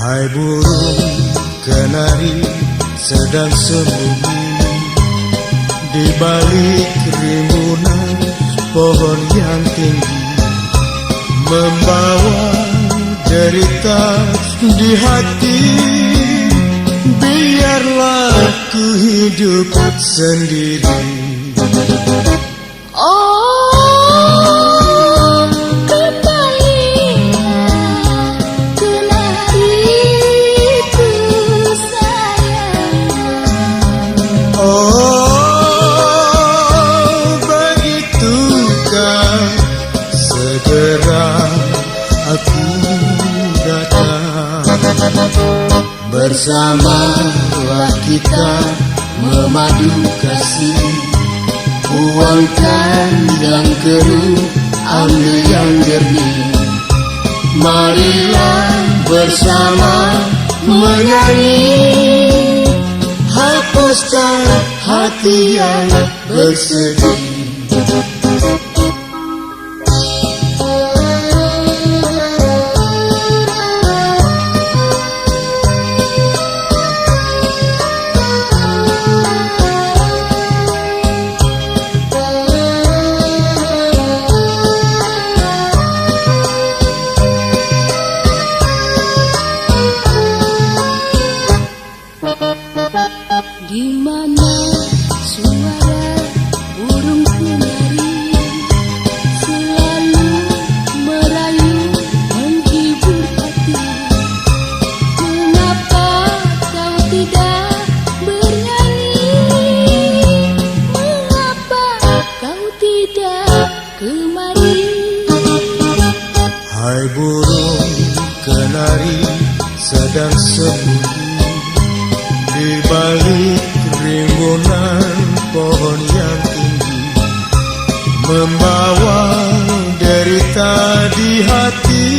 Hai burung kenari sedang sembunyi di balik rimbunan pohon yang tinggi, membawa derita di hati. Biarlah ku hidup sendiri. Segera aku datang, bersamalah kita memadu kasih. Buangkan yang keruh, ambil yang jernih. Marilah bersama menyanyi, hapuskan hati yang bersedih. Di mana suara burung kenari selalu merayu menghibur hati. Kenapa kau tidak bernyanyi? Mengapa kau tidak kemari? Hai burung kenari sedang sembunyi di balik rimbunan pohon yang tinggi, membawa derita di hati.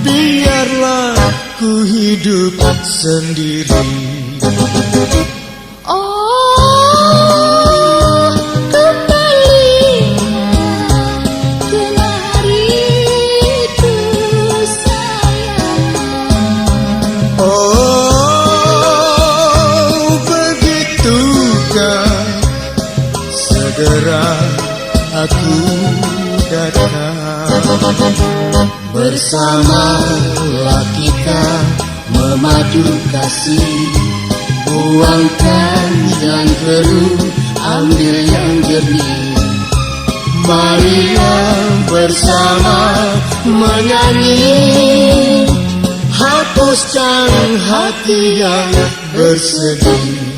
Biarlah ku hidup sendiri. Segera aku datang, bersamalah kita memadu kasih. Buangkan yang keruh, ambil yang jernih. Marilah bersama menyanyi, hapuskan hati yang bersedih.